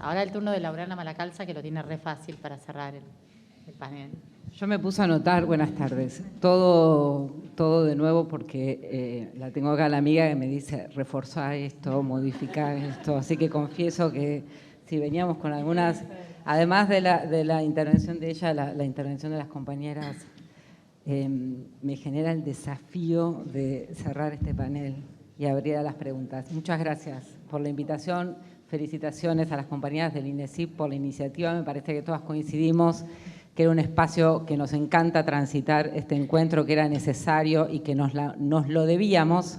Ahora el turno de Laurana Malacalza, que lo tiene re fácil para cerrar el panel. Yo me puse a anotar, buenas tardes, todo de nuevo porque la tengo acá la amiga que me dice reforzar esto, modificar esto, así que confieso que si veníamos con algunas, además de la intervención de ella, la intervención de las compañeras, me genera el desafío de cerrar este panel y abrir a las preguntas. Muchas gracias por la invitación, felicitaciones a las compañeras del INESIP por la iniciativa, me parece que todas coincidimos que era un espacio que nos encanta transitar este encuentro, que era necesario y que nos lo debíamos,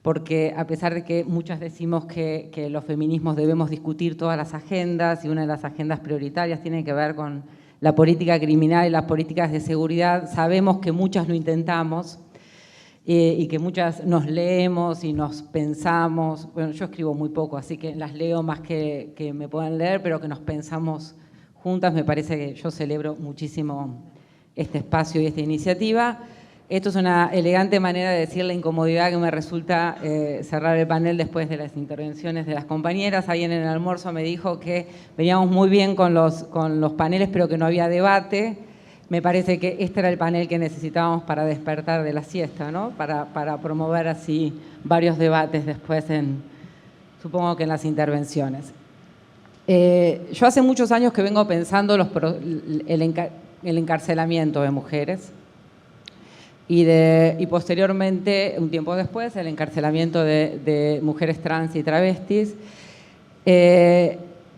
porque a pesar de que muchas decimos que los feminismos debemos discutir todas las agendas, y una de las agendas prioritarias tiene que ver con la política criminal y las políticas de seguridad, sabemos que muchas lo intentamos y que muchas nos leemos y nos pensamos, bueno, yo escribo muy poco, así que las leo más que me puedan leer, pero que nos pensamos juntas. Me parece que yo celebro muchísimo este espacio y esta iniciativa. Esto es una elegante manera de decir la incomodidad que me resulta cerrar el panel después de las intervenciones de las compañeras. Alguien en el almuerzo me dijo que veníamos muy bien con los paneles, pero que no había debate. Me parece que este era el panel que necesitábamos para despertar de la siesta, ¿no? Para promover así varios debates después, supongo que en las intervenciones. Yo hace muchos años que vengo pensando el encarcelamiento de mujeres y posteriormente, un tiempo después, el encarcelamiento de mujeres trans y travestis.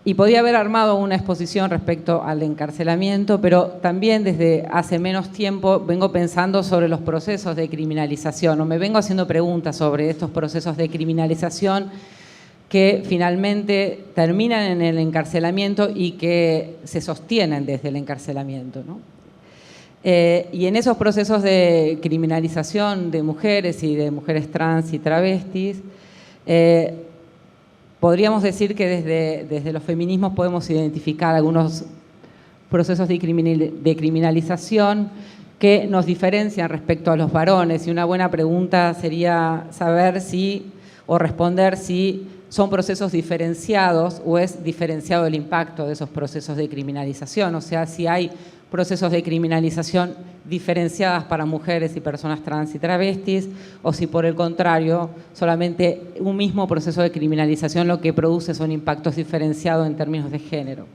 Y podía haber armado una exposición respecto al encarcelamiento, pero también desde hace menos tiempo vengo pensando sobre los procesos de criminalización, o me vengo haciendo preguntas sobre estos procesos de criminalización que finalmente terminan en el encarcelamiento y que se sostienen desde el encarcelamiento, ¿no? Y en esos procesos de criminalización de mujeres y de mujeres trans y travestis, podríamos decir que desde los feminismos podemos identificar algunos procesos de criminalización que nos diferencian respecto a los varones, y una buena pregunta sería saber o responder si son procesos diferenciados o es diferenciado el impacto de esos procesos de criminalización, o sea, si hay procesos de criminalización diferenciadas para mujeres y personas trans y travestis, o si por el contrario, solamente un mismo proceso de criminalización lo que produce son impactos diferenciados en términos de género.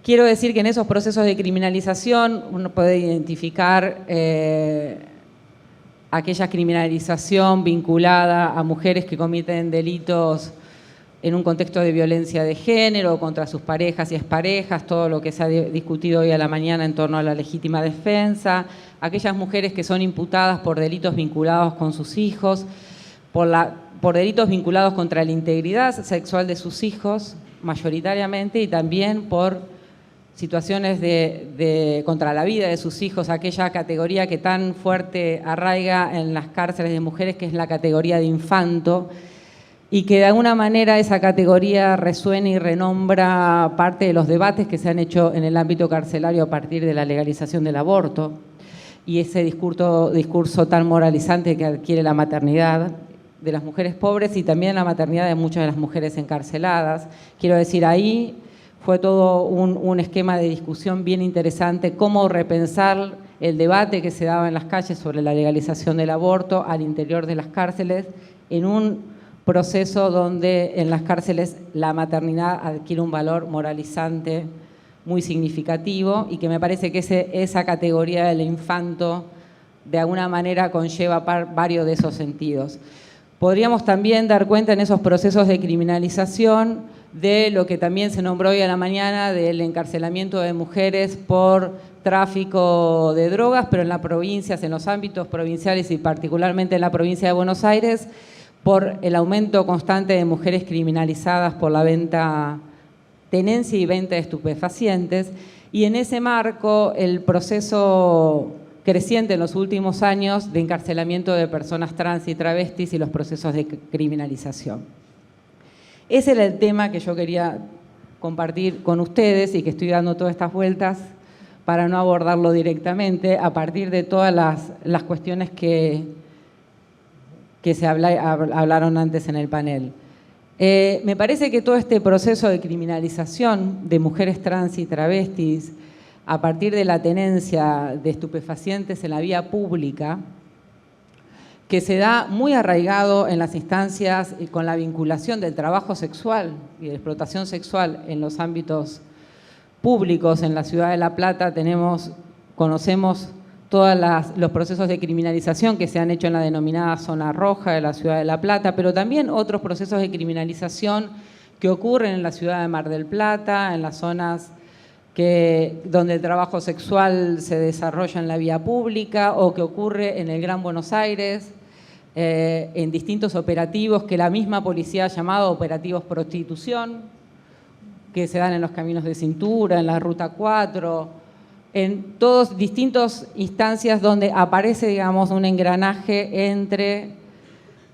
Quiero decir que en esos procesos de criminalización uno puede identificar aquella criminalización vinculada a mujeres que cometen delitos en un contexto de violencia de género, contra sus parejas y exparejas, todo lo que se ha discutido hoy a la mañana en torno a la legítima defensa, aquellas mujeres que son imputadas por delitos vinculados con sus hijos, por delitos vinculados contra la integridad sexual de sus hijos, mayoritariamente, y también por situaciones contra la vida de sus hijos, aquella categoría que tan fuerte arraiga en las cárceles de mujeres, que es la categoría de infanto, y que de alguna manera esa categoría resuena y renombra parte de los debates que se han hecho en el ámbito carcelario a partir de la legalización del aborto, y ese discurso tan moralizante que adquiere la maternidad de las mujeres pobres y también la maternidad de muchas de las mujeres encarceladas. Quiero decir, ahí fue todo un esquema de discusión bien interesante, cómo repensar el debate que se daba en las calles sobre la legalización del aborto al interior de las cárceles, en un proceso donde en las cárceles la maternidad adquiere un valor moralizante muy significativo, y que me parece que esa categoría del infanto de alguna manera conlleva varios de esos sentidos. Podríamos también dar cuenta en esos procesos de criminalización de lo que también se nombró hoy a la mañana, del encarcelamiento de mujeres por tráfico de drogas, pero en las provincias, en los ámbitos provinciales y particularmente en la provincia de Buenos Aires, por el aumento constante de mujeres criminalizadas por la tenencia y venta de estupefacientes, y en ese marco el proceso creciente en los últimos años de encarcelamiento de personas trans y travestis y los procesos de criminalización. Ese era el tema que yo quería compartir con ustedes y que estoy dando todas estas vueltas para no abordarlo directamente a partir de todas las cuestiones que se hablaron antes en el panel. Me parece que todo este proceso de criminalización de mujeres trans y travestis a partir de la tenencia de estupefacientes en la vía pública, que se da muy arraigado en las instancias y con la vinculación del trabajo sexual y de la explotación sexual en los ámbitos públicos en la ciudad de La Plata, conocemos todos los procesos de criminalización que se han hecho en la denominada zona roja de la ciudad de La Plata, pero también otros procesos de criminalización que ocurren en la ciudad de Mar del Plata, en las zonas donde el trabajo sexual se desarrolla en la vía pública o que ocurre en el Gran Buenos Aires, en distintos operativos que la misma policía ha llamado operativos prostitución, que se dan en los caminos de cintura, en la Ruta 4, en todas distintas instancias donde aparece, digamos, un engranaje entre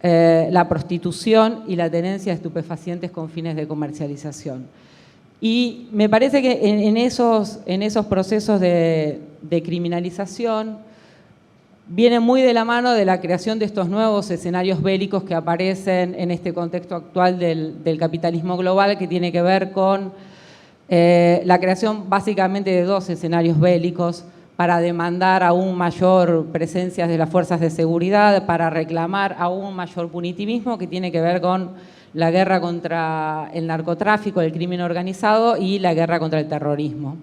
la prostitución y la tenencia de estupefacientes con fines de comercialización. Y me parece que en esos procesos de criminalización viene muy de la mano de la creación de estos nuevos escenarios bélicos que aparecen en este contexto actual del capitalismo global, que tiene que ver con la creación básicamente de dos escenarios bélicos para demandar aún mayor presencia de las fuerzas de seguridad, para reclamar aún mayor punitivismo, que tiene que ver con la guerra contra el narcotráfico, el crimen organizado y la guerra contra el terrorismo.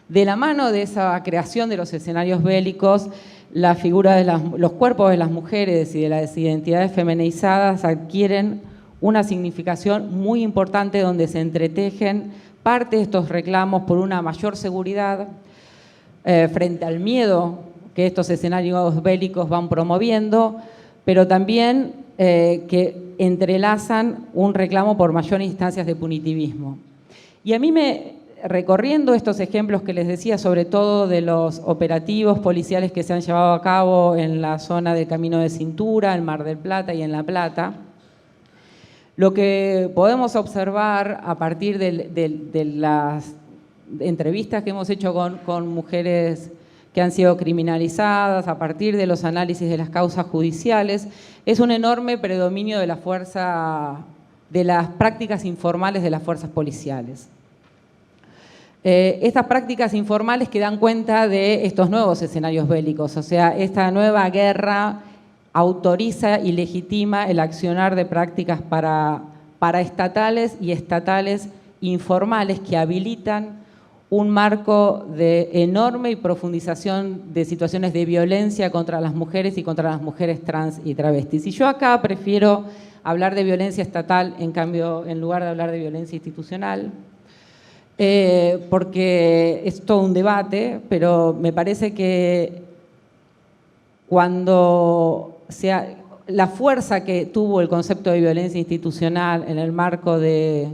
De la mano de esa creación de los escenarios bélicos, la figura de los cuerpos de las mujeres y de las identidades feminizadas adquieren una significación muy importante donde se entretejen parte de estos reclamos por una mayor seguridad frente al miedo que estos escenarios bélicos van promoviendo, pero también que entrelazan un reclamo por mayores instancias de punitivismo. Y a mí recorriendo estos ejemplos que les decía, sobre todo de los operativos policiales que se han llevado a cabo en la zona del Camino de Cintura, en Mar del Plata y en La Plata, lo que podemos observar a partir de las entrevistas que hemos hecho con mujeres que han sido criminalizadas, a partir de los análisis de las causas judiciales, es un enorme predominio de las prácticas informales de las fuerzas policiales. Estas prácticas informales que dan cuenta de estos nuevos escenarios bélicos, o sea, esta nueva guerra autoriza y legitima el accionar de prácticas paraestatales y estatales informales que habilitan un marco de enorme profundización de situaciones de violencia contra las mujeres y contra las mujeres trans y travestis. Y yo acá prefiero hablar de violencia estatal, en lugar de hablar de violencia institucional, porque es todo un debate, pero me parece que cuando la fuerza que tuvo el concepto de violencia institucional en el marco de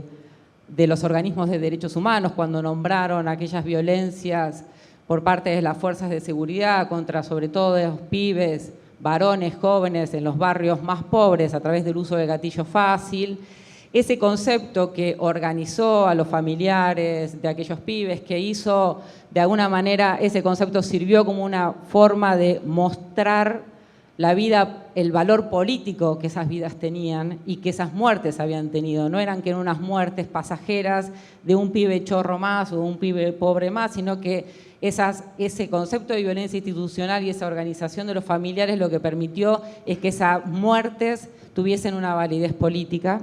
los organismos de derechos humanos, cuando nombraron aquellas violencias por parte de las fuerzas de seguridad contra sobre todo los pibes, varones, jóvenes en los barrios más pobres a través del uso del gatillo fácil, ese concepto que organizó a los familiares de aquellos pibes, que hizo, de alguna manera, ese concepto sirvió como una forma de mostrar la vida, el valor político que esas vidas tenían y que esas muertes habían tenido. No eran que eran unas muertes pasajeras de un pibe chorro más o de un pibe pobre más, sino que ese concepto de violencia institucional y esa organización de los familiares lo que permitió es que esas muertes tuviesen una validez política.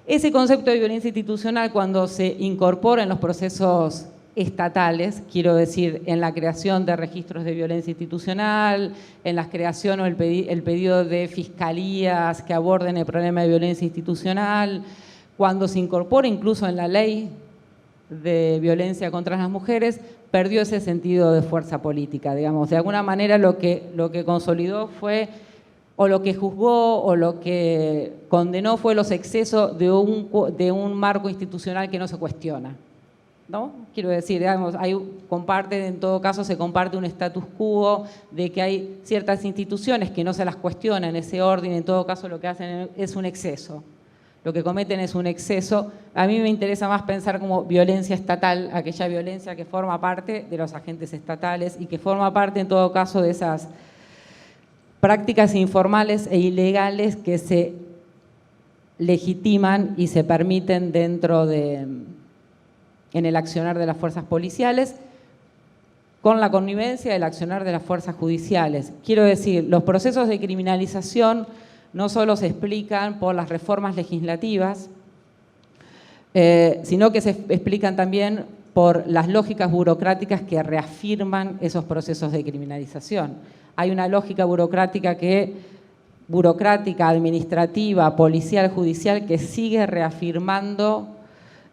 Ese concepto de violencia institucional, cuando se incorpora en los procesos estatales, quiero decir, en la creación de registros de violencia institucional, en la creación o el pedido de fiscalías que aborden el problema de violencia institucional, cuando se incorpora incluso en la ley de violencia contra las mujeres, perdió ese sentido de fuerza política, digamos. De alguna manera lo que consolidó fue, o lo que juzgó o lo que condenó fue los excesos de un marco institucional que no se cuestiona, ¿no? Quiero decir, digamos, en todo caso se comparte un status quo de que hay ciertas instituciones que no se las cuestionan ese orden, en todo caso lo que hacen es un exceso. Lo que cometen es un exceso. A mí me interesa más pensar como violencia estatal, aquella violencia que forma parte de los agentes estatales y que forma parte en todo caso de esas prácticas informales e ilegales que se legitiman y se permiten en el accionar de las fuerzas policiales, con la connivencia del accionar de las fuerzas judiciales. Quiero decir, los procesos de criminalización no solo se explican por las reformas legislativas, sino que se explican también por las lógicas burocráticas que reafirman esos procesos de criminalización. Hay una lógica burocrática, administrativa, policial, judicial, que sigue reafirmando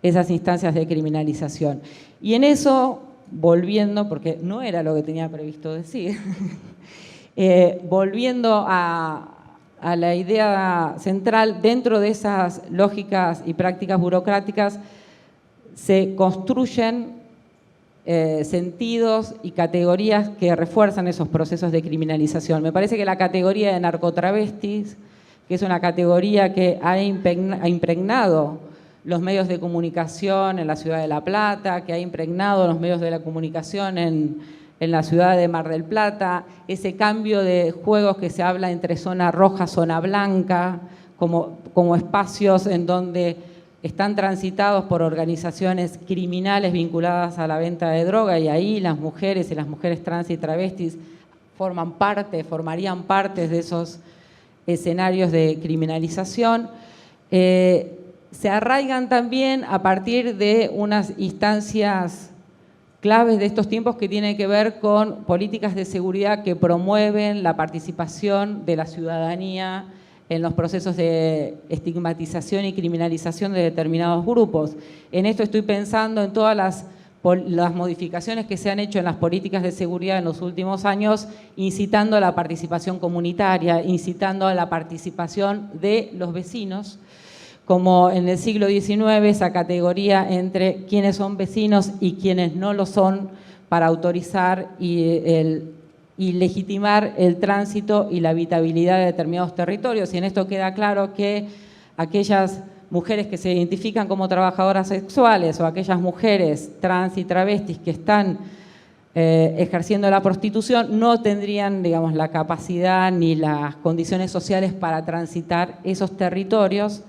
esas instancias de criminalización. Y en eso, volviendo, porque no era lo que tenía previsto decir, volviendo a la idea central, dentro de esas lógicas y prácticas burocráticas se construyen sentidos y categorías que refuerzan esos procesos de criminalización. Me parece que la categoría de narcotravestis, que es una categoría que ha impregnado los medios de comunicación en la ciudad de La Plata, que ha impregnado los medios de la comunicación en la ciudad de Mar del Plata, ese cambio de juegos que se habla entre zona roja, zona blanca, como espacios en donde están transitados por organizaciones criminales vinculadas a la venta de droga, y ahí las mujeres y las mujeres trans y travestis formarían parte de esos escenarios de criminalización. Se arraigan también a partir de unas instancias claves de estos tiempos que tienen que ver con políticas de seguridad que promueven la participación de la ciudadanía en los procesos de estigmatización y criminalización de determinados grupos. En esto estoy pensando en todas las modificaciones que se han hecho en las políticas de seguridad en los últimos años, incitando a la participación comunitaria, incitando a la participación de los vecinos, como en el siglo XIX esa categoría entre quienes son vecinos y quienes no lo son, para autorizar y legitimar el tránsito y la habitabilidad de determinados territorios. Y en esto queda claro que aquellas mujeres que se identifican como trabajadoras sexuales o aquellas mujeres trans y travestis que están ejerciendo la prostitución no tendrían, digamos, la capacidad ni las condiciones sociales para transitar esos territorios,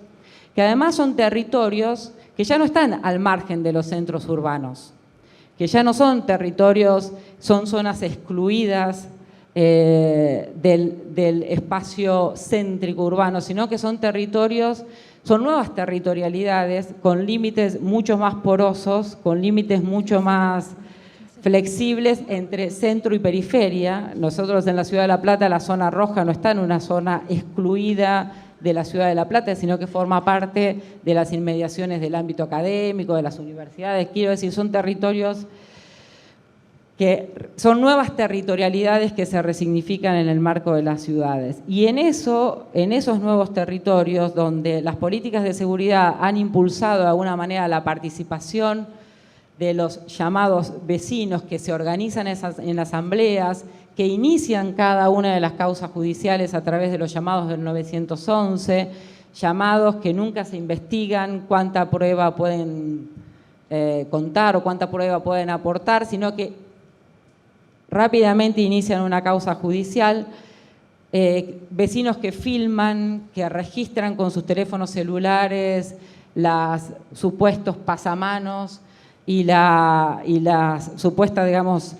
que además son territorios que ya no están al margen de los centros urbanos, que ya no son territorios, son zonas excluidas del espacio céntrico urbano, sino que son territorios, son nuevas territorialidades con límites mucho más porosos, con límites mucho más flexibles entre centro y periferia. Nosotros en la ciudad de La Plata, la zona roja no está en una zona excluida de la ciudad de La Plata, sino que forma parte de las inmediaciones del ámbito académico, de las universidades. Quiero decir, son territorios que son nuevas territorialidades que se resignifican en el marco de las ciudades. Y en esos nuevos territorios donde las políticas de seguridad han impulsado de alguna manera la participación de los llamados vecinos que se organizan en asambleas, que inician cada una de las causas judiciales a través de los llamados del 911, llamados que nunca se investigan cuánta prueba pueden contar o cuánta prueba pueden aportar, sino que rápidamente inician una causa judicial, vecinos que filman, que registran con sus teléfonos celulares los supuestos pasamanos y la supuesta, digamos,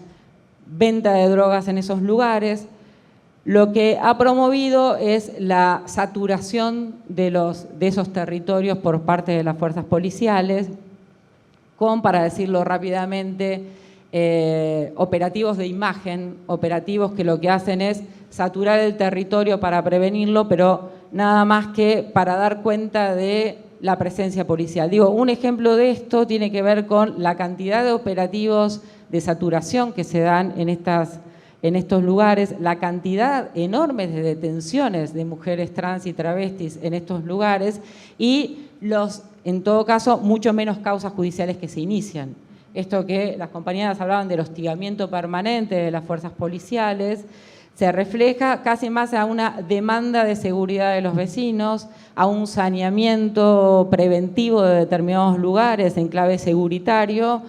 venta de drogas en esos lugares. Lo que ha promovido es la saturación de esos territorios por parte de las fuerzas policiales, con, para decirlo rápidamente, operativos de imagen, operativos que lo que hacen es saturar el territorio para prevenirlo, pero nada más que para dar cuenta de la presencia policial. Digo, un ejemplo de esto tiene que ver con la cantidad de operativos de saturación que se dan en estos lugares, la cantidad enorme de detenciones de mujeres trans y travestis en estos lugares y en todo caso, mucho menos causas judiciales que se inician. Esto que las compañeras hablaban del hostigamiento permanente de las fuerzas policiales, se refleja casi más a una demanda de seguridad de los vecinos, a un saneamiento preventivo de determinados lugares en clave seguritario,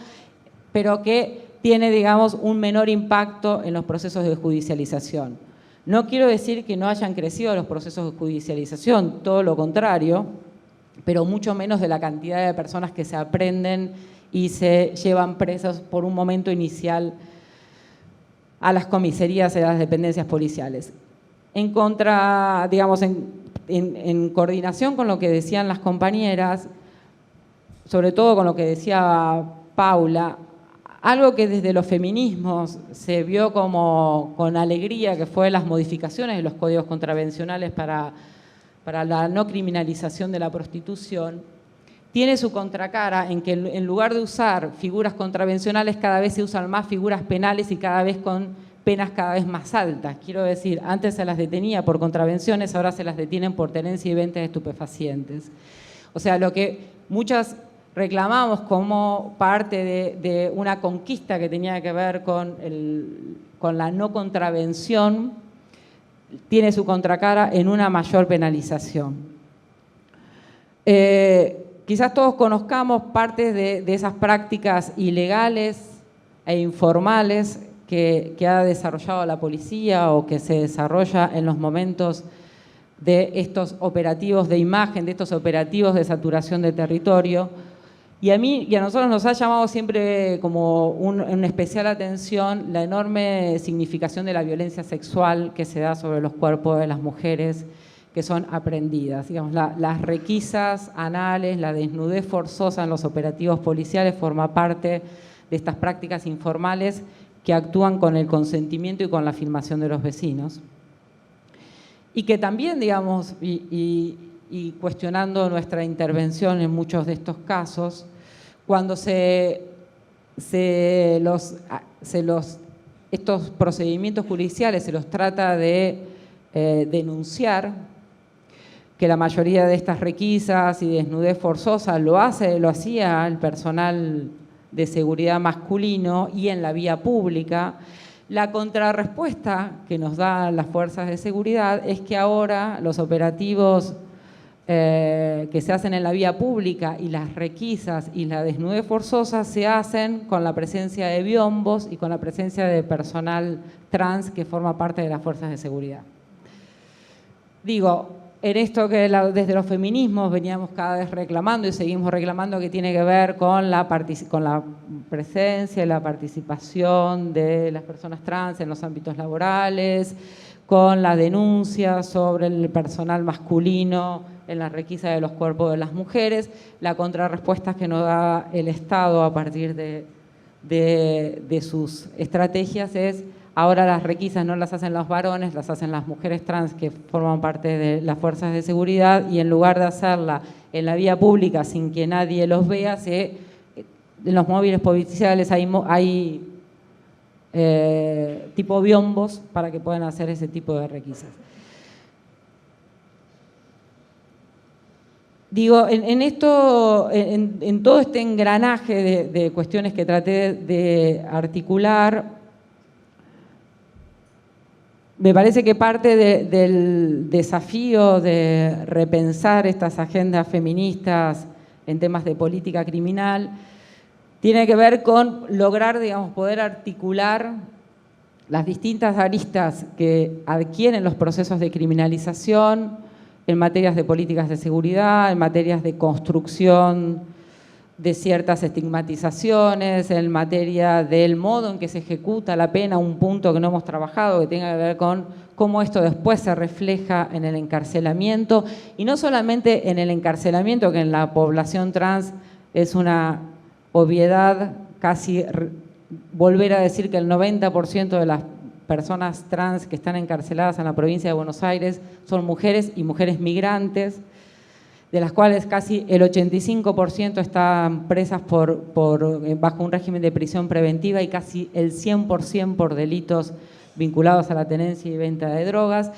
pero que tiene, digamos, un menor impacto en los procesos de judicialización. No quiero decir que no hayan crecido los procesos de judicialización, todo lo contrario. pero mucho menos de la cantidad de personas que se aprenden y se llevan presas por un momento inicial a las comisarías y a las dependencias policiales. En contra, digamos, en coordinación con lo que decían las compañeras, sobre todo con lo que decía Paula, algo que desde los feminismos se vio como con alegría, que fue las modificaciones de los códigos contravencionales para la no criminalización de la prostitución, tiene su contracara en que en lugar de usar figuras contravencionales, cada vez se usan más figuras penales y cada vez con penas cada vez más altas. Quiero decir, antes se las detenía por contravenciones, ahora se las detienen por tenencia y venta de estupefacientes. O sea, lo que muchas reclamamos como parte de una conquista que tenía que ver con la no contravención, tiene su contracara en una mayor penalización. Quizás todos conozcamos partes de esas prácticas ilegales e informales que ha desarrollado la policía o que se desarrolla en los momentos de estos operativos de imagen, de estos operativos de saturación de territorio. Y a mí y a nosotros nos ha llamado siempre como una especial atención la enorme significación de la violencia sexual que se da sobre los cuerpos de las mujeres que son aprehendidas. Digamos, las requisas anales, la desnudez forzosa en los operativos policiales forma parte de estas prácticas informales que actúan con el consentimiento y con la filmación de los vecinos. Y que también, digamos, y cuestionando nuestra intervención en muchos de estos casos, cuando estos procedimientos judiciales se los trata de denunciar, que la mayoría de estas requisas y desnudez forzosa lo hacía el personal de seguridad masculino y en la vía pública, la contrarrespuesta que nos dan las fuerzas de seguridad es que ahora los operativos que se hacen en la vía pública y las requisas y la desnudez forzosa se hacen con la presencia de biombos y con la presencia de personal trans que forma parte de las fuerzas de seguridad. Digo, en esto que desde los feminismos veníamos cada vez reclamando y seguimos reclamando, que tiene que ver con la presencia y la participación de las personas trans en los ámbitos laborales, con la denuncia sobre el personal masculino en la requisa de los cuerpos de las mujeres, la contrarrespuesta que nos da el Estado a partir de sus estrategias es: ahora las requisas no las hacen los varones, las hacen las mujeres trans que forman parte de las fuerzas de seguridad, y en lugar de hacerla en la vía pública sin que nadie los vea, en los móviles policiales hay tipo biombos para que puedan hacer ese tipo de requisas. Digo, en todo este engranaje de cuestiones que traté de articular, me parece que parte del desafío de repensar estas agendas feministas en temas de política criminal tiene que ver con lograr, digamos, poder articular las distintas aristas que adquieren los procesos de criminalización en materias de políticas de seguridad, en materias de construcción de ciertas estigmatizaciones, en materia del modo en que se ejecuta la pena, un punto que no hemos trabajado, que tenga que ver con cómo esto después se refleja en el encarcelamiento, y no solamente en el encarcelamiento, que en la población trans es una obviedad casi volver a decir que el 90% de las personas trans que están encarceladas en la provincia de Buenos Aires son mujeres y mujeres migrantes, de las cuales casi el 85% están presas bajo un régimen de prisión preventiva y casi el 100% por delitos vinculados a la tenencia y venta de drogas.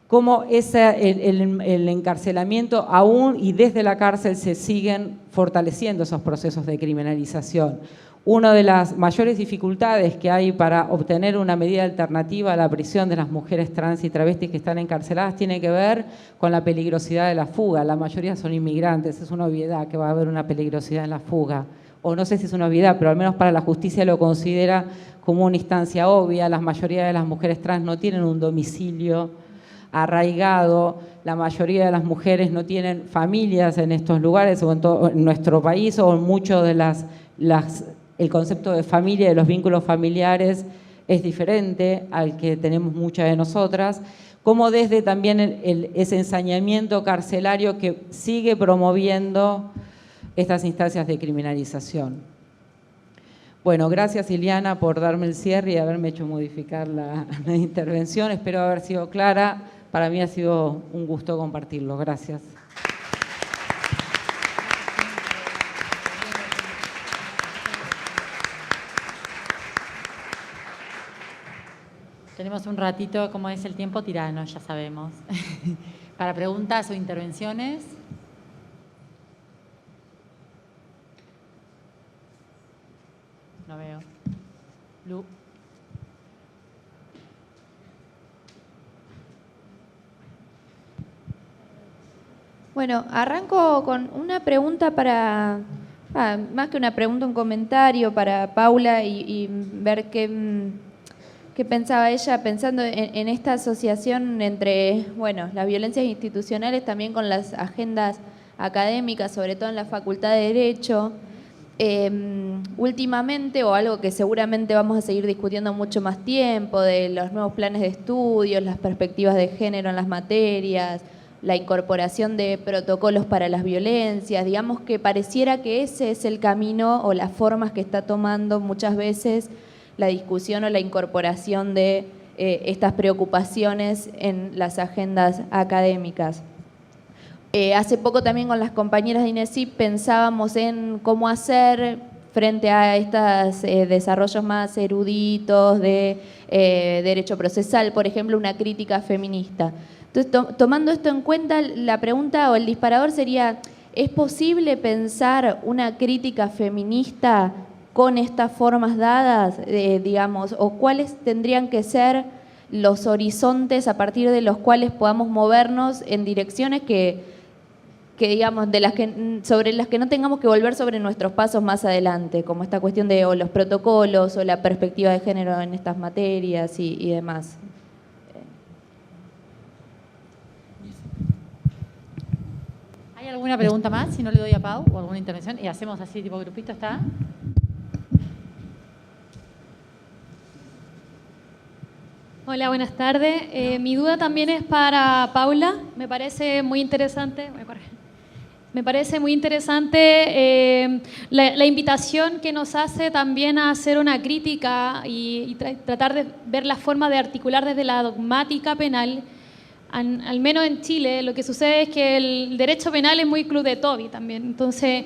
Cómo el encarcelamiento aún y desde la cárcel se siguen fortaleciendo esos procesos de criminalización. Una de las mayores dificultades que hay para obtener una medida alternativa a la prisión de las mujeres trans y travestis que están encarceladas tiene que ver con la peligrosidad de la fuga. La mayoría son inmigrantes, es una obviedad que va a haber una peligrosidad en la fuga. O no sé si es una obviedad, pero al menos para la justicia lo considera como una instancia obvia. La mayoría de las mujeres trans no tienen un domicilio arraigado. La mayoría de las mujeres no tienen familias en estos lugares, o en nuestro país, o mucho de el concepto de familia, de los vínculos familiares, es diferente al que tenemos muchas de nosotras, como desde también ese ensañamiento carcelario que sigue promoviendo estas instancias de criminalización. Bueno, gracias Ileana por darme el cierre y haberme hecho modificar la intervención. Espero haber sido clara. Para mí ha sido un gusto compartirlo. Gracias. Tenemos un ratito, como es el tiempo tirano, ya sabemos. Para preguntas o intervenciones. No veo. Lu. Bueno, arranco con una pregunta más que una pregunta, un comentario para Paula y ver qué pensaba ella pensando en esta asociación entre, bueno, las violencias institucionales también con las agendas académicas, sobre todo en la Facultad de Derecho. Últimamente, o algo que seguramente vamos a seguir discutiendo mucho más tiempo, de los nuevos planes de estudios, las perspectivas de género en las materias, la incorporación de protocolos para las violencias, digamos que pareciera que ese es el camino o las formas que está tomando muchas veces la discusión o la incorporación de estas preocupaciones en las agendas académicas. Hace poco también con las compañeras de INESIP pensábamos en cómo hacer frente a estos desarrollos más eruditos de derecho procesal, por ejemplo, una crítica feminista. Entonces, tomando esto en cuenta, la pregunta o el disparador sería, ¿es posible pensar una crítica feminista con estas formas dadas, digamos, o cuáles tendrían que ser los horizontes a partir de los cuales podamos movernos en direcciones que digamos, sobre las que no tengamos que volver sobre nuestros pasos más adelante, como esta cuestión de o los protocolos o la perspectiva de género en estas materias y demás? ¿Hay alguna pregunta más? Si no le doy a Pau, o alguna intervención, y hacemos así, tipo grupito, ¿está? Hola, buenas tardes. Mi duda también es para Paula. Me parece muy interesante. Me parece muy interesante la invitación que nos hace también a hacer una crítica y tratar de ver la forma de articular desde la dogmática penal. Al menos en Chile, lo que sucede es que el derecho penal es muy club de Toby también. Entonces,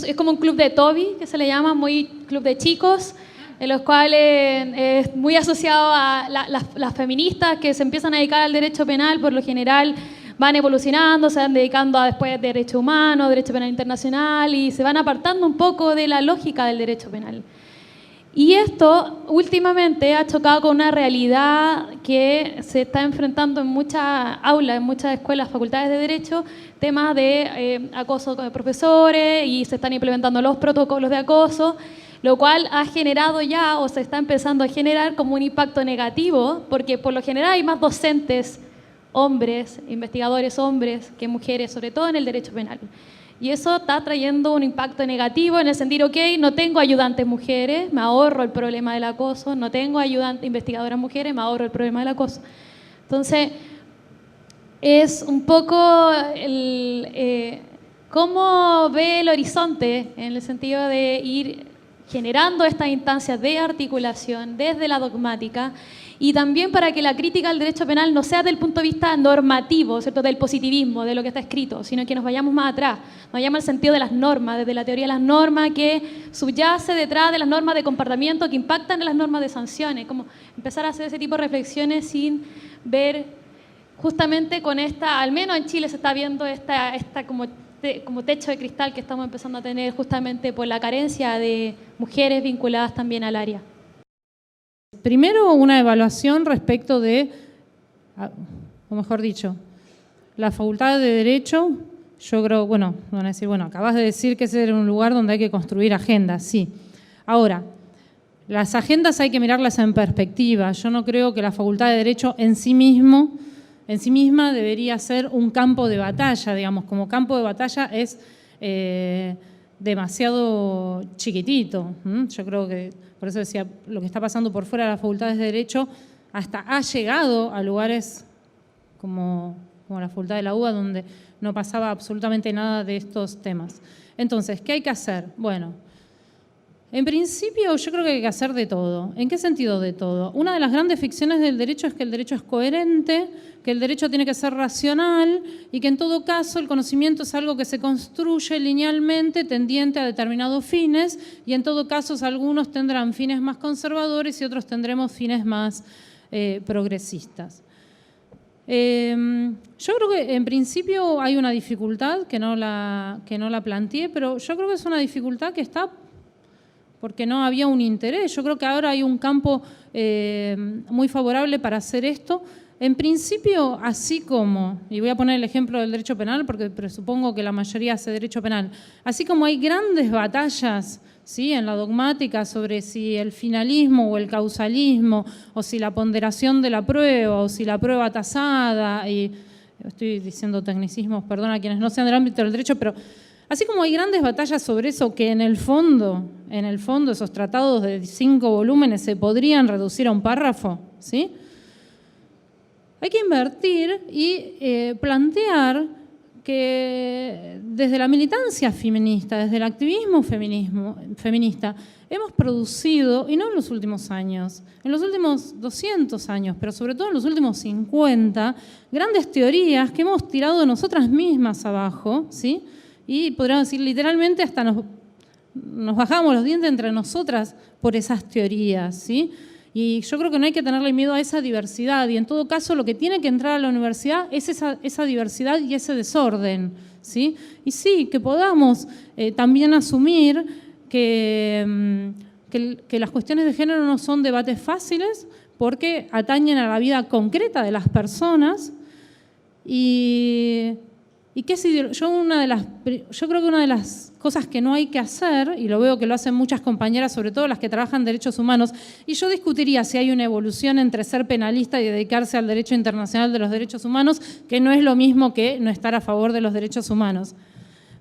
es como un club de Toby, que se le llama, muy club de chicos, en los cuales es muy asociado a las feministas que se empiezan a dedicar al derecho penal, por lo general van evolucionando, se van dedicando a después derecho humano, derecho penal internacional, y se van apartando un poco de la lógica del derecho penal. Y esto últimamente ha chocado con una realidad que se está enfrentando en muchas aulas, en muchas escuelas, facultades de derecho, temas de acoso de profesores, y se están implementando los protocolos de acoso, lo cual ha generado ya, o se está empezando a generar como un impacto negativo, porque por lo general hay más docentes hombres, investigadores hombres que mujeres, sobre todo en el derecho penal. Y eso está trayendo un impacto negativo en el sentido, ok, no tengo ayudantes mujeres, me ahorro el problema del acoso, no tengo investigadoras mujeres, me ahorro el problema del acoso. Entonces, es un poco cómo ve el horizonte en el sentido de ir generando estas instancias de articulación desde la dogmática, y también para que la crítica al derecho penal no sea desde el punto de vista normativo, ¿cierto?, del positivismo, de lo que está escrito, sino que nos vayamos más atrás, nos vayamos al sentido de las normas, desde la teoría de las normas que subyace detrás de las normas de comportamiento que impactan en las normas de sanciones, como empezar a hacer ese tipo de reflexiones sin ver justamente con esta, al menos en Chile se está viendo esta como techo de cristal que estamos empezando a tener justamente por la carencia de mujeres vinculadas también al área. Primero, una evaluación respecto de, o mejor dicho, la Facultad de Derecho. Yo creo, bueno, van a decir, bueno, acabas de decir que ese era un lugar donde hay que construir agendas, sí. Ahora, las agendas hay que mirarlas en perspectiva. Yo no creo que la Facultad de Derecho en sí mismo en sí misma debería ser un campo de batalla, digamos, como campo de batalla es demasiado chiquitito. Yo creo que, por eso decía, lo que está pasando por fuera de las facultades de Derecho hasta ha llegado a lugares como la Facultad de la UBA, donde no pasaba absolutamente nada de estos temas. Entonces, ¿qué hay que hacer? Bueno, en principio yo creo que hay que hacer de todo. ¿En qué sentido de todo? Una de las grandes ficciones del derecho es que el derecho es coherente, que el derecho tiene que ser racional y que en todo caso el conocimiento es algo que se construye linealmente tendiente a determinados fines y en todo caso algunos tendrán fines más conservadores y otros tendremos fines más progresistas. Yo creo que en principio hay una dificultad que no la planteé, pero yo creo que es una dificultad que está porque no había un interés. Yo creo que ahora hay un campo muy favorable para hacer esto. En principio, así como, y voy a poner el ejemplo del derecho penal porque presupongo que la mayoría hace derecho penal, así como hay grandes batallas, ¿sí?, en la dogmática sobre si el finalismo o el causalismo, o si la ponderación de la prueba, o si la prueba tasada, y estoy diciendo tecnicismos, perdón a quienes no sean del ámbito del derecho, pero así como hay grandes batallas sobre eso que en el fondo esos tratados de 5 volúmenes se podrían reducir a un párrafo, ¿sí?, hay que invertir y plantear que desde la militancia feminista, desde el activismo feminista, hemos producido, y no en los últimos años, en los últimos 200 años, pero sobre todo en los últimos 50, grandes teorías que hemos tirado nosotras mismas abajo, ¿sí? Y podríamos decir literalmente hasta nos bajamos los dientes entre nosotras por esas teorías, ¿sí? Y yo creo que no hay que tenerle miedo a esa diversidad y en todo caso lo que tiene que entrar a la universidad es esa diversidad y ese desorden, ¿sí? Y sí, que podamos también asumir que las cuestiones de género no son debates fáciles porque atañen a la vida concreta de las personas y que yo creo que una de las cosas que no hay que hacer, y lo veo que lo hacen muchas compañeras, sobre todo las que trabajan en derechos humanos, y yo discutiría si hay una evolución entre ser penalista y dedicarse al derecho internacional de los derechos humanos, que no es lo mismo que no estar a favor de los derechos humanos.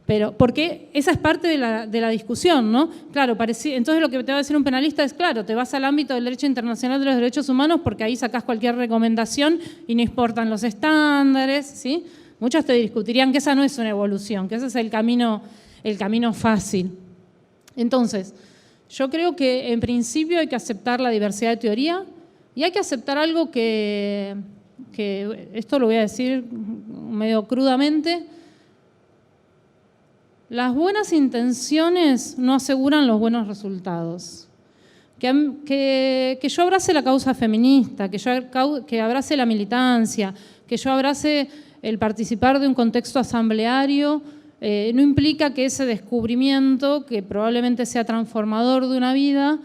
Pero, porque esa es parte de la discusión, ¿no? Claro, entonces lo que te va a decir un penalista es, claro, te vas al ámbito del derecho internacional de los derechos humanos porque ahí sacás cualquier recomendación y no importan los estándares, ¿sí? Muchos te discutirían que esa no es una evolución, que ese es el camino fácil. Entonces, yo creo que en principio hay que aceptar la diversidad de teoría y hay que aceptar algo que esto lo voy a decir medio crudamente, las buenas intenciones no aseguran los buenos resultados. Que yo abrace la causa feminista, que abrace la militancia, que yo abrace el participar de un contexto asambleario, no implica que ese descubrimiento, que probablemente sea transformador de una vida,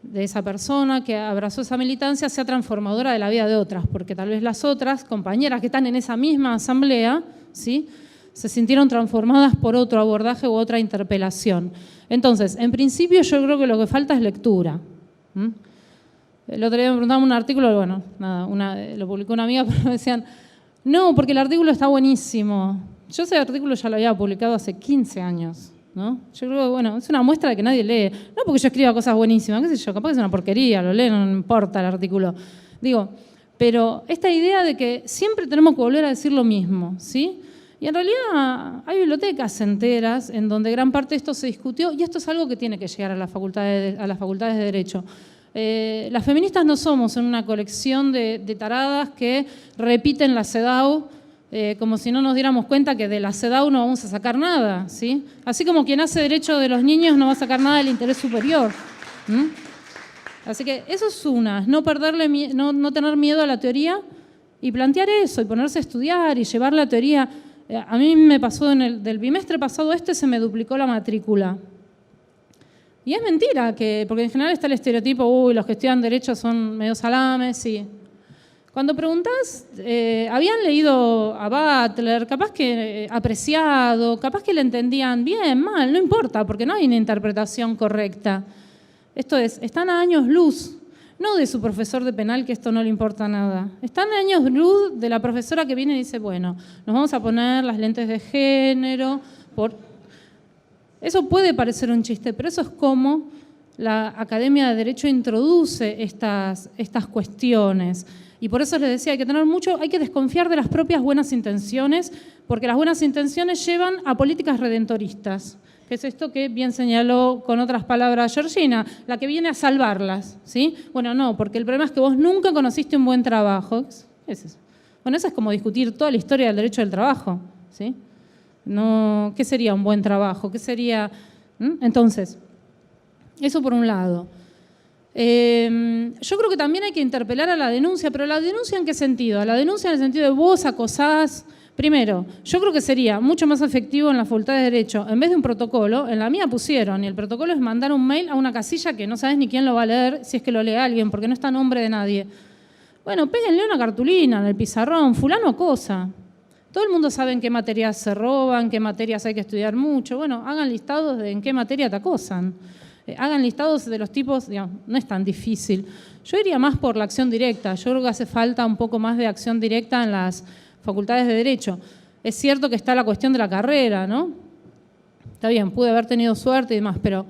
de esa persona que abrazó esa militancia, sea transformadora de la vida de otras, porque tal vez las otras compañeras que están en esa misma asamblea, ¿sí?, se sintieron transformadas por otro abordaje u otra interpelación. Entonces, en principio yo creo que lo que falta es lectura. El otro día me preguntaban un artículo, bueno, nada, lo publicó una amiga, pero me decían, no, porque el artículo está buenísimo. Yo ese artículo ya lo había publicado hace 15 años, ¿no? Yo creo que, bueno, es una muestra de que nadie lee. No porque yo escriba cosas buenísimas, qué sé yo, capaz que es una porquería, lo leen, no importa el artículo. Digo, pero esta idea de que siempre tenemos que volver a decir lo mismo, ¿sí? Y en realidad hay bibliotecas enteras en donde gran parte de esto se discutió y esto es algo que tiene que llegar a las facultades de Derecho. Las feministas no somos en una colección de taradas que repiten la CEDAW como si no nos diéramos cuenta que de la CEDAW no vamos a sacar nada, ¿sí? Así como quien hace derecho de los niños no va a sacar nada del interés superior. Así que eso es una, no tener miedo a la teoría y plantear eso y ponerse a estudiar y llevar la teoría. A mí me pasó del bimestre pasado se me duplicó la matrícula. Y es mentira, porque en general está el estereotipo, los que estudian Derecho son medio salames, sí. Cuando preguntás, habían leído a Butler, capaz que apreciado, capaz que le entendían bien, mal, no importa, porque no hay una interpretación correcta. Esto es, están a años luz. no de su profesor de penal, que esto no le importa nada. Están años luz de la profesora que viene y dice, bueno, nos vamos a poner las lentes de género. Eso puede parecer un chiste, pero eso es como la Academia de Derecho introduce estas cuestiones. Y por eso les decía, hay que desconfiar de las propias buenas intenciones, porque las buenas intenciones llevan a políticas redentoristas, que es esto que bien señaló con otras palabras Georgina, la que viene a salvarlas, ¿sí? Bueno, no, porque el problema es que vos nunca conociste un buen trabajo. ¿Qué es eso? Bueno, eso es como discutir toda la historia del derecho del trabajo, ¿sí? No, ¿qué sería un buen trabajo? ¿Qué sería? Entonces, eso por un lado. Yo creo que también hay que interpelar a la denuncia, pero ¿la denuncia en qué sentido? La denuncia en el sentido de vos acosás. Primero, yo creo que sería mucho más efectivo en la Facultad de Derecho, en vez de un protocolo, en la mía pusieron, y el protocolo es mandar un mail a una casilla que no sabes ni quién lo va a leer, si es que lo lee alguien, porque no está a nombre de nadie. Bueno, péguenle una cartulina en el pizarrón, fulano acosa. Todo el mundo sabe en qué materias se roban, qué materias hay que estudiar mucho. Bueno, hagan listados de en qué materia te acosan. Hagan listados de los tipos, digamos, no es tan difícil. Yo iría más por la acción directa. Yo creo que hace falta un poco más de acción directa en las facultades de Derecho. Es cierto que está la cuestión de la carrera, ¿no? Está bien, pude haber tenido suerte y demás, pero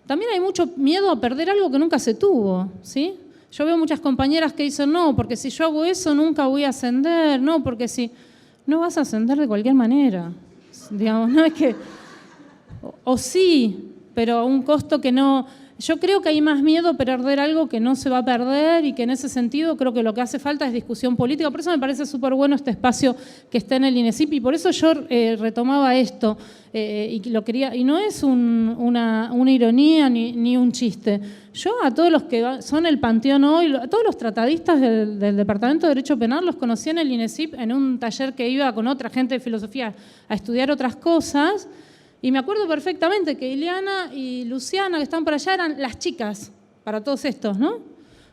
también hay mucho miedo a perder algo que nunca se tuvo, ¿sí? Yo veo muchas compañeras que dicen, no, porque si yo hago eso nunca voy a ascender, no, porque si... No vas a ascender de cualquier manera, digamos, no es que... O sí, pero a un costo que no... Yo creo que hay más miedo a perder algo que no se va a perder y que en ese sentido creo que lo que hace falta es discusión política. Por eso me parece súper bueno este espacio que está en el INESIP y por eso yo retomaba esto y lo quería. Y no es una ironía ni un chiste. Yo a todos los que son el panteón hoy, a todos los tratadistas del Departamento de Derecho Penal los conocí en el INESIP en un taller que iba con otra gente de filosofía a estudiar otras cosas. Y me acuerdo perfectamente que Ileana y Luciana, que están por allá, eran las chicas para todos estos, ¿no?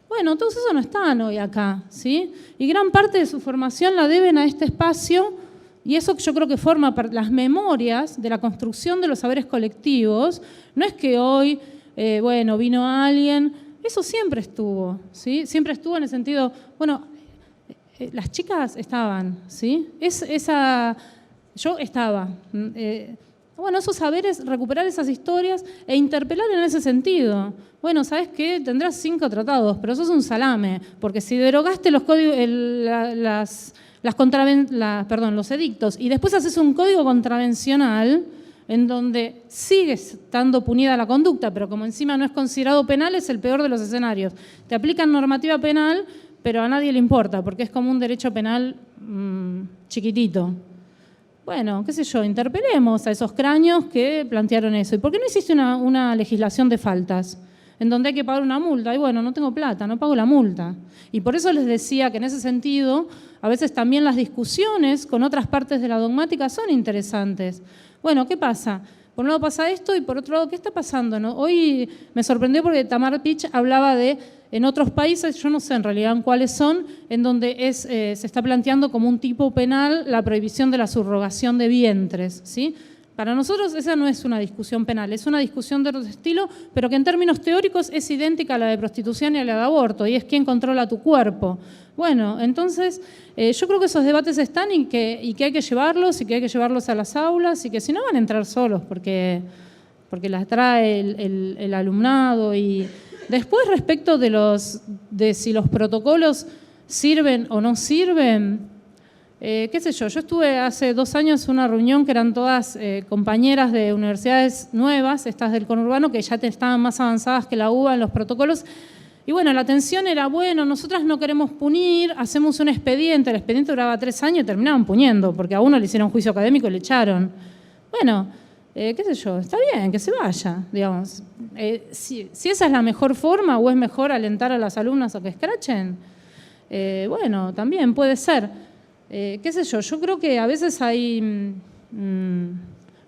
Bueno, todos esos no están hoy acá, ¿sí? Y gran parte de su formación la deben a este espacio, y eso yo creo que forma parte, las memorias de la construcción de los saberes colectivos. No es que hoy, bueno, vino alguien, eso siempre estuvo, ¿sí? Siempre estuvo en el sentido, bueno, las chicas estaban, ¿sí? Yo estaba... Bueno, esos saberes, recuperar esas historias e interpelar en ese sentido. Bueno, ¿sabes qué? Tendrás 5 tratados, pero sos un salame, porque si derogaste los códigos, los edictos y después haces un código contravencional en donde sigue estando punida la conducta, pero como encima no es considerado penal, es el peor de los escenarios. Te aplican normativa penal, pero a nadie le importa, porque es como un derecho penal chiquitito. Bueno, qué sé yo, interpelemos a esos cráneos que plantearon eso. ¿Y por qué no existe una legislación de faltas en donde hay que pagar una multa? Y bueno, no tengo plata, no pago la multa. Y por eso les decía que en ese sentido, a veces también las discusiones con otras partes de la dogmática son interesantes. Bueno, ¿qué pasa? Por un lado pasa esto y por otro lado, ¿qué está pasando? ¿No? Hoy me sorprendió porque Tamar Pitch hablaba de, en otros países, yo no sé en realidad en cuáles son, en donde se está planteando como un tipo penal la prohibición de la subrogación de vientres, ¿sí? Para nosotros esa no es una discusión penal, es una discusión de otro estilo, pero que en términos teóricos es idéntica a la de prostitución y a la de aborto, y es quién controla tu cuerpo. Bueno, entonces yo creo que esos debates están y que hay que llevarlos, y que hay que llevarlos a las aulas, y que si no van a entrar solos, porque las trae el alumnado. Y después, respecto de si los protocolos sirven o no sirven, qué sé yo estuve hace 2 años en una reunión que eran todas compañeras de universidades nuevas, estas del conurbano, que ya estaban más avanzadas que la UBA en los protocolos. Y bueno, la tensión era, bueno, nosotras no queremos punir, hacemos un expediente. El expediente duraba 3 años y terminaban puniendo, porque a uno le hicieron juicio académico y le echaron. Bueno, qué sé yo, está bien, que se vaya, digamos. Si esa es la mejor forma o es mejor alentar a las alumnas a que escrachen, bueno, también puede ser. Qué sé yo creo que a veces hay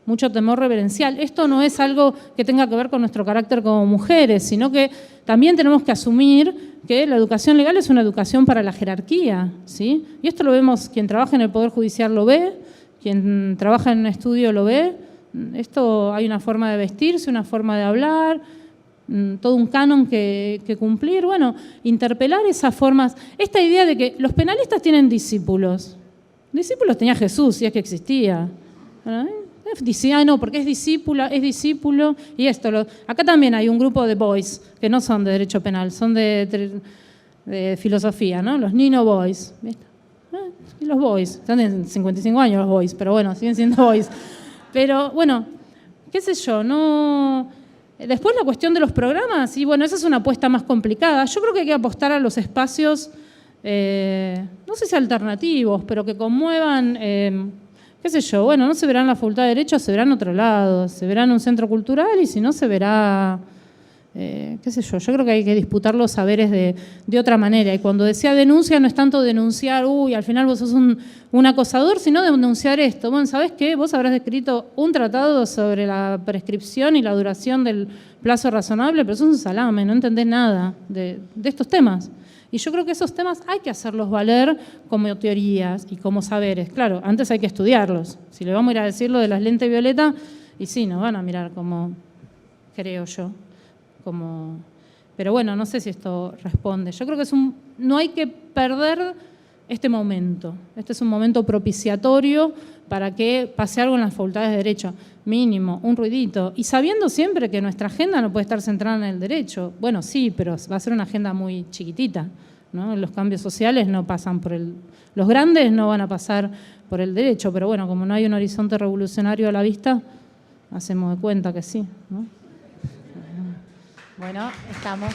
mucho temor reverencial. Esto no es algo que tenga que ver con nuestro carácter como mujeres, sino que también tenemos que asumir que la educación legal es una educación para la jerarquía, ¿sí? Y esto lo vemos, quien trabaja en el Poder Judicial lo ve, quien trabaja en un estudio lo ve. Esto hay una forma de vestirse, una forma de hablar. todo un canon que cumplir. Bueno, interpelar esas formas. Esta idea de que los penalistas tienen discípulos. Discípulos tenía Jesús, si es que existía. Decía, no, porque es discípulo, y esto. Acá también hay un grupo de boys, que no son de derecho penal, son de filosofía, ¿no? Los Nino Boys. ¿Viste? Y los boys, están en 55 años los boys, pero bueno, siguen siendo boys. Pero bueno, qué sé yo, no... Después la cuestión de los programas, y bueno, esa es una apuesta más complicada. Yo creo que hay que apostar a los espacios, no sé si alternativos, pero que conmuevan... qué sé yo, bueno, no se verá en la Facultad de Derecho, se verá en otro lado, se verá en un centro cultural y si no se verá, qué sé yo creo que hay que disputar los saberes de otra manera. Y cuando decía denuncia no es tanto denunciar, al final vos sos un acosador, sino denunciar esto. Bueno, ¿sabés qué? Vos habrás escrito un tratado sobre la prescripción y la duración del plazo razonable, pero sos un salame, no entendés nada de estos temas. Y yo creo que esos temas hay que hacerlos valer como teorías y como saberes. Claro, antes hay que estudiarlos. Si le vamos a ir a decir lo de las lentes violetas, y sí, nos van a mirar como, creo yo, como... Pero bueno, no sé si esto responde. Yo creo que no hay que perder este momento. Este es un momento propiciatorio para que pase algo en las facultades de Derecho. Mínimo, un ruidito. Y sabiendo siempre que nuestra agenda no puede estar centrada en el derecho. Bueno, sí, pero va a ser una agenda muy chiquitita, ¿no? Los cambios sociales no pasan por los grandes no van a pasar por el derecho, pero bueno, como no hay un horizonte revolucionario a la vista, hacemos de cuenta que sí, ¿no? Bueno, estamos.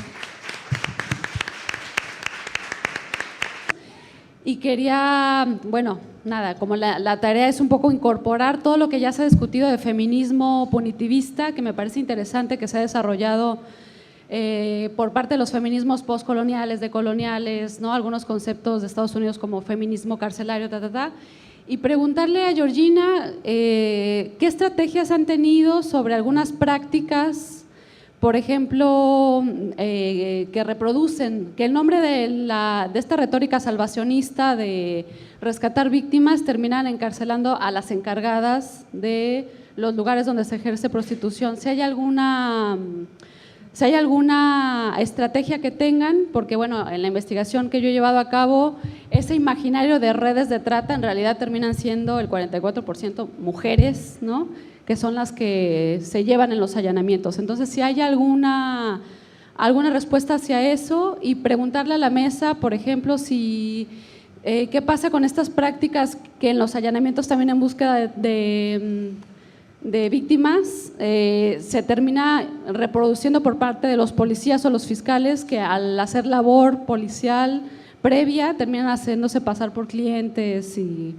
Y quería, bueno, nada, como la tarea es un poco incorporar todo lo que ya se ha discutido de feminismo punitivista, que me parece interesante que se ha desarrollado por parte de los feminismos postcoloniales, decoloniales, ¿no? Algunos conceptos de Estados Unidos como feminismo carcelario, y preguntarle a Georgina qué estrategias han tenido sobre algunas prácticas, por ejemplo, que reproducen, que el nombre de esta retórica salvacionista de rescatar víctimas terminan encarcelando a las encargadas de los lugares donde se ejerce prostitución. Si hay alguna estrategia que tengan, porque bueno, en la investigación que yo he llevado a cabo, ese imaginario de redes de trata en realidad terminan siendo el 44% mujeres, ¿no? Que son las que se llevan en los allanamientos. Entonces, si hay alguna respuesta hacia eso, y preguntarle a la mesa, por ejemplo, si qué pasa con estas prácticas que en los allanamientos también en búsqueda de víctimas se termina reproduciendo por parte de los policías o los fiscales, que al hacer labor policial previa terminan haciéndose pasar por clientes y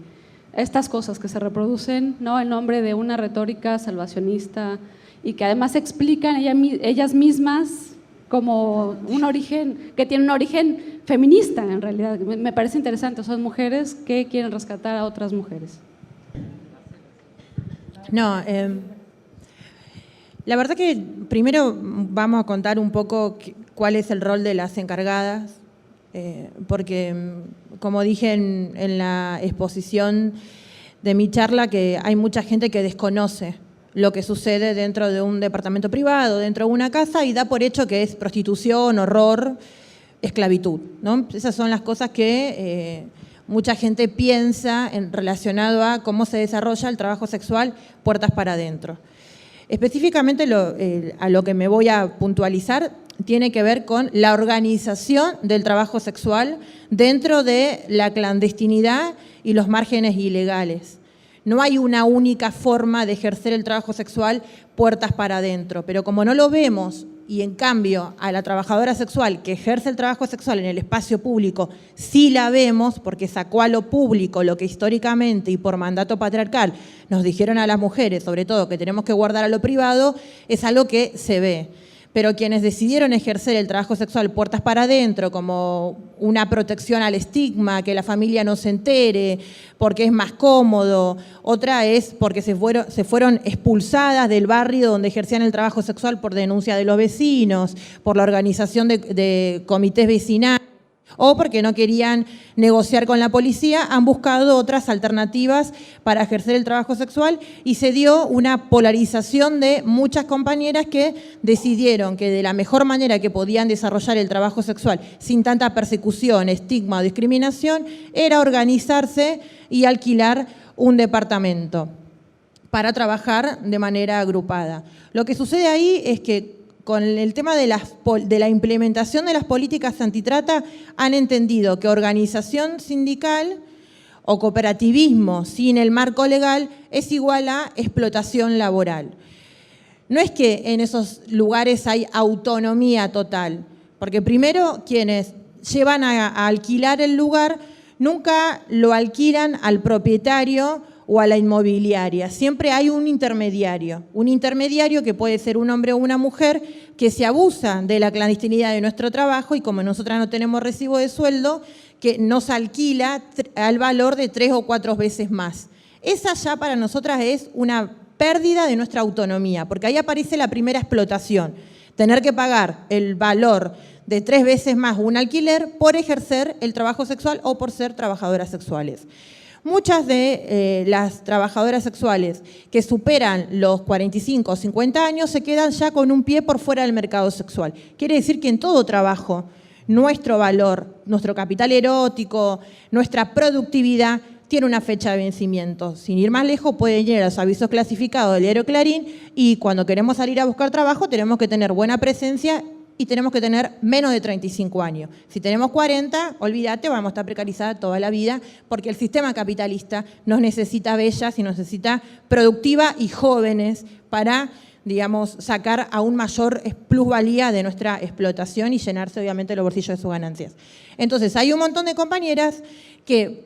estas cosas que se reproducen, ¿no? En nombre de una retórica salvacionista y que además explican ellas mismas como un origen, que tiene un origen feminista en realidad. Me parece interesante, son mujeres que quieren rescatar a otras mujeres. No, la verdad que primero vamos a contar un poco cuál es el rol de las encargadas, porque como dije en la exposición de mi charla, que hay mucha gente que desconoce lo que sucede dentro de un departamento privado, dentro de una casa, y da por hecho que es prostitución, horror, esclavitud, ¿no? Esas son las cosas que mucha gente piensa relacionado a cómo se desarrolla el trabajo sexual puertas para adentro. Específicamente a lo que me voy a puntualizar tiene que ver con la organización del trabajo sexual dentro de la clandestinidad y los márgenes ilegales. No hay una única forma de ejercer el trabajo sexual puertas para adentro, pero como no lo vemos, y en cambio a la trabajadora sexual que ejerce el trabajo sexual en el espacio público sí la vemos, porque sacó a lo público lo que históricamente y por mandato patriarcal nos dijeron a las mujeres, sobre todo que tenemos que guardar a lo privado, es algo que se ve. Pero quienes decidieron ejercer el trabajo sexual puertas para adentro como una protección al estigma, que la familia no se entere, porque es más cómodo, otra es porque se fueron expulsadas del barrio donde ejercían el trabajo sexual por denuncia de los vecinos, por la organización de comités vecinales. o porque no querían negociar con la policía, han buscado otras alternativas para ejercer el trabajo sexual y se dio una polarización de muchas compañeras que decidieron que de la mejor manera que podían desarrollar el trabajo sexual sin tanta persecución, estigma o discriminación era organizarse y alquilar un departamento para trabajar de manera agrupada. Lo que sucede ahí es que con el tema de la implementación de las políticas antitrata han entendido que organización sindical o cooperativismo sin el marco legal es igual a explotación laboral. No es que en esos lugares hay autonomía total, porque primero quienes llevan a alquilar el lugar nunca lo alquilan al propietario o a la inmobiliaria. Siempre hay un intermediario que puede ser un hombre o una mujer que se abusa de la clandestinidad de nuestro trabajo y como nosotras no tenemos recibo de sueldo, que nos alquila al valor de 3 o 4 veces más. Esa ya para nosotras es una pérdida de nuestra autonomía, porque ahí aparece la primera explotación, tener que pagar el valor de 3 veces más un alquiler por ejercer el trabajo sexual o por ser trabajadoras sexuales. Muchas de las trabajadoras sexuales que superan los 45 o 50 años se quedan ya con un pie por fuera del mercado sexual. Quiere decir que en todo trabajo, nuestro valor, nuestro capital erótico, nuestra productividad tiene una fecha de vencimiento. Sin ir más lejos, pueden ir a los avisos clasificados del diario Clarín y cuando queremos salir a buscar trabajo tenemos que tener buena presencia y tenemos que tener menos de 35 años. Si tenemos 40, olvídate, vamos a estar precarizadas toda la vida porque el sistema capitalista nos necesita bellas y nos necesita productivas y jóvenes para, digamos, sacar aún mayor plusvalía de nuestra explotación y llenarse obviamente los bolsillos de sus ganancias. Entonces, hay un montón de compañeras que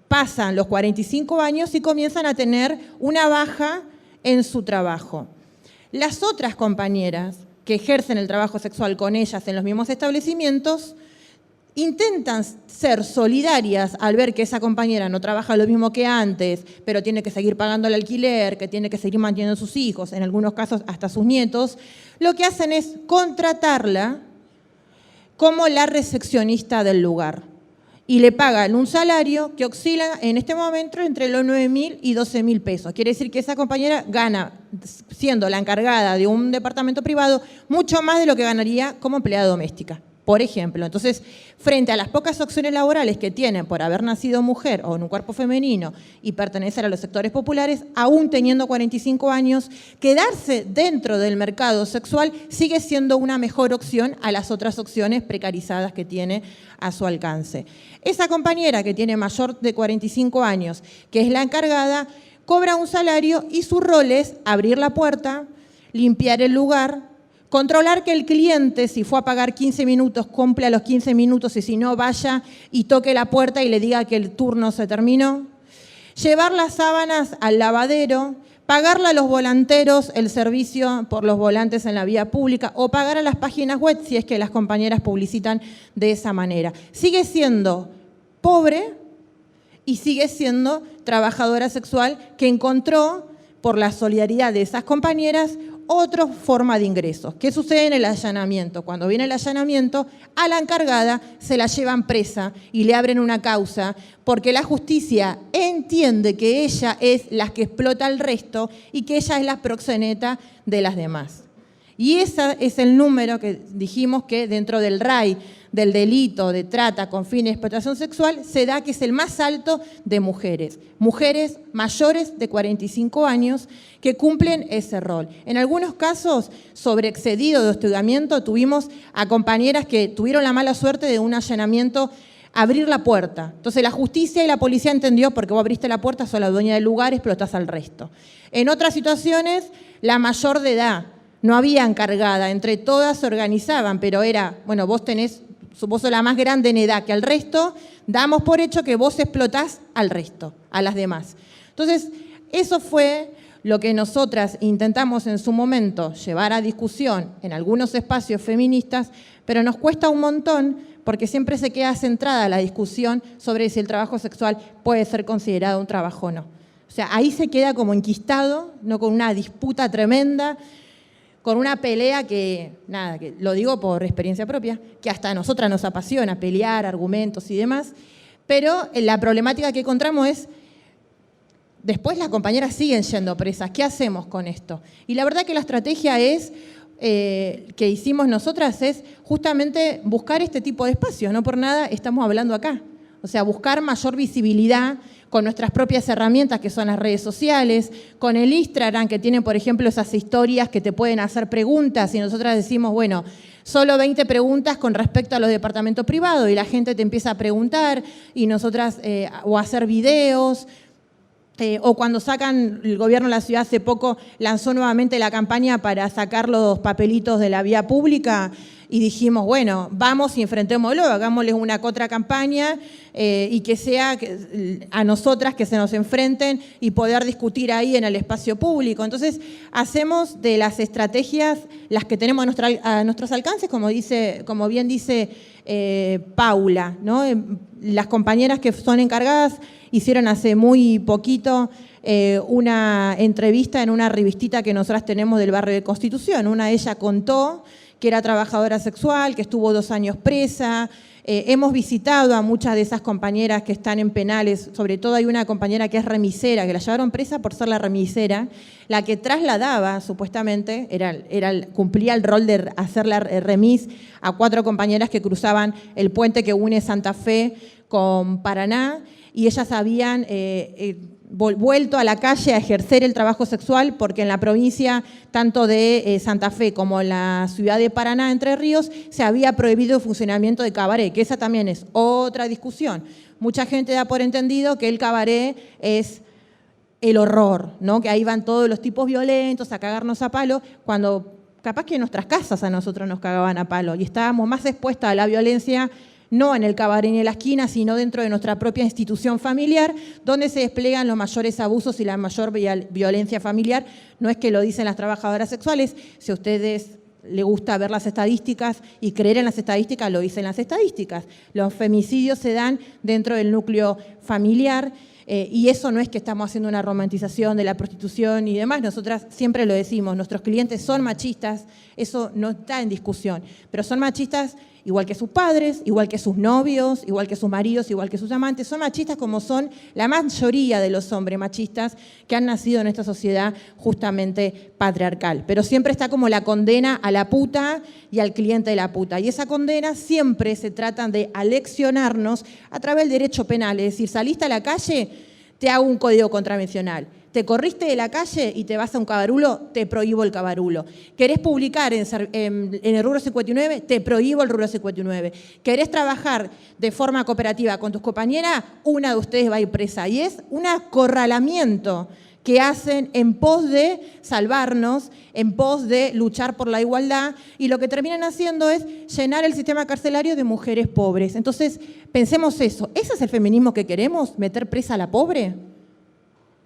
pasan los 45 años y comienzan a tener una baja en su trabajo. Las otras compañeras que ejercen el trabajo sexual con ellas en los mismos establecimientos, intentan ser solidarias al ver que esa compañera no trabaja lo mismo que antes, pero tiene que seguir pagando el alquiler, que tiene que seguir manteniendo a sus hijos, en algunos casos hasta sus nietos, lo que hacen es contratarla como la recepcionista del lugar. Y le pagan un salario que oscila en este momento entre los 9.000 y 12.000 pesos. Quiere decir que esa compañera gana, siendo la encargada de un departamento privado, mucho más de lo que ganaría como empleada doméstica, por ejemplo. Entonces, frente a las pocas opciones laborales que tienen por haber nacido mujer o en un cuerpo femenino y pertenecer a los sectores populares, aún teniendo 45 años, quedarse dentro del mercado sexual sigue siendo una mejor opción a las otras opciones precarizadas que tiene a su alcance. Esa compañera que tiene mayor de 45 años, que es la encargada, cobra un salario y su rol es abrir la puerta, limpiar el lugar, controlar que el cliente, si fue a pagar 15 minutos, cumpla los 15 minutos y si no, vaya y toque la puerta y le diga que el turno se terminó. Llevar las sábanas al lavadero, pagarle a los volanteros el servicio por los volantes en la vía pública o pagar a las páginas web si es que las compañeras publicitan de esa manera. Sigue siendo pobre y sigue siendo trabajadora sexual que encontró, por la solidaridad de esas compañeras, otra forma de ingresos. ¿Qué sucede en el allanamiento? Cuando viene el allanamiento, a la encargada se la llevan presa y le abren una causa porque la justicia entiende que ella es la que explota al resto y que ella es la proxeneta de las demás. Y ese es el número que dijimos que dentro del RAI, del delito de trata con fines de explotación sexual, se da que es el más alto de mujeres. Mujeres mayores de 45 años que cumplen ese rol. En algunos casos, sobreexcedido de hostigamiento, tuvimos a compañeras que tuvieron la mala suerte de un allanamiento abrir la puerta. Entonces la justicia y la policía entendió porque vos abriste la puerta, sos la dueña del lugar, explotás al resto. En otras situaciones, la mayor de edad, no había encargada, entre todas se organizaban, pero era, bueno, vos sos la más grande en edad que al resto, damos por hecho que vos explotás al resto, a las demás. Entonces, eso fue lo que nosotras intentamos en su momento llevar a discusión en algunos espacios feministas, pero nos cuesta un montón porque siempre se queda centrada la discusión sobre si el trabajo sexual puede ser considerado un trabajo o no. O sea, ahí se queda como enquistado, no con una disputa tremenda, con una pelea que, nada, que lo digo por experiencia propia, que hasta a nosotras nos apasiona pelear, argumentos y demás, pero la problemática que encontramos es, después las compañeras siguen yendo presas, ¿qué hacemos con esto? Y la verdad que la estrategia es, que hicimos nosotras es justamente buscar este tipo de espacios, no por nada estamos hablando acá, o sea, buscar mayor visibilidad con nuestras propias herramientas que son las redes sociales, con el Instagram que tiene, por ejemplo, esas historias que te pueden hacer preguntas y nosotras decimos, bueno, solo 20 preguntas con respecto a los departamentos privados y la gente te empieza a preguntar y nosotras, o hacer videos, o cuando sacan, el gobierno de la ciudad hace poco lanzó nuevamente la campaña para sacar los papelitos de la vía pública y dijimos, bueno, vamos y enfrentémoslo, hagámosles una contracampaña y que sea a nosotras que se nos enfrenten y poder discutir ahí en el espacio público. Entonces, hacemos de las estrategias las que tenemos a nuestros alcances, como bien dice Paula, ¿no? Las compañeras que son encargadas hicieron hace muy poquito una entrevista en una revistita que nosotras tenemos del barrio de Constitución. Ella contó que era trabajadora sexual, que estuvo 2 años presa. Hemos visitado a muchas de esas compañeras que están en penales, sobre todo hay una compañera que es remisera, que la llevaron presa por ser la remisera, la que trasladaba, supuestamente, cumplía el rol de hacer la remis a 4 compañeras que cruzaban el puente que une Santa Fe con Paraná, y ellas habían vuelto a la calle a ejercer el trabajo sexual porque en la provincia, tanto de Santa Fe como en la ciudad de Paraná, Entre Ríos, se había prohibido el funcionamiento de cabaret, que esa también es otra discusión. Mucha gente da por entendido que el cabaret es el horror, ¿no? Que ahí van todos los tipos violentos a cagarnos a palo, cuando capaz que en nuestras casas a nosotros nos cagaban a palo y estábamos más expuestas a la violencia no en el cabaret ni en la esquina, sino dentro de nuestra propia institución familiar, donde se despliegan los mayores abusos y la mayor violencia familiar. No es que lo dicen las trabajadoras sexuales, si a ustedes les gusta ver las estadísticas y creer en las estadísticas, lo dicen las estadísticas. Los femicidios se dan dentro del núcleo familiar, y eso no es que estamos haciendo una romantización de la prostitución y demás, nosotras siempre lo decimos, nuestros clientes son machistas, eso no está en discusión, pero son machistas igual que sus padres, igual que sus novios, igual que sus maridos, igual que sus amantes, son machistas como son la mayoría de los hombres machistas que han nacido en esta sociedad justamente patriarcal. Pero siempre está como la condena a la puta y al cliente de la puta. Y esa condena siempre se trata de aleccionarnos a través del derecho penal. Es decir, saliste a la calle, te hago un código contravencional. Te corriste de la calle y te vas a un cabarulo, te prohíbo el cabarulo. ¿Querés publicar en el rubro 59? Te prohíbo el rubro 59. ¿Querés trabajar de forma cooperativa con tus compañeras? Una de ustedes va a ir presa. Y es un acorralamiento que hacen en pos de salvarnos, en pos de luchar por la igualdad, y lo que terminan haciendo es llenar el sistema carcelario de mujeres pobres. Entonces, pensemos eso. ¿Ese es el feminismo que queremos? ¿Meter presa a la pobre?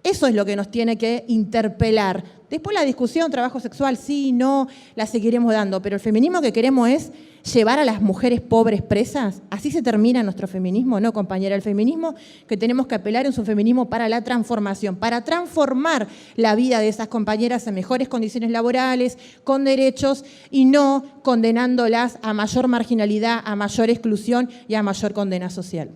Eso es lo que nos tiene que interpelar. Después la discusión, trabajo sexual, sí, no, la seguiremos dando, pero el feminismo que queremos es llevar a las mujeres pobres presas. ¿Así se termina nuestro feminismo? No, compañera, el feminismo que tenemos que apelar es un feminismo para la transformación, para transformar la vida de esas compañeras en mejores condiciones laborales, con derechos, y no condenándolas a mayor marginalidad, a mayor exclusión y a mayor condena social.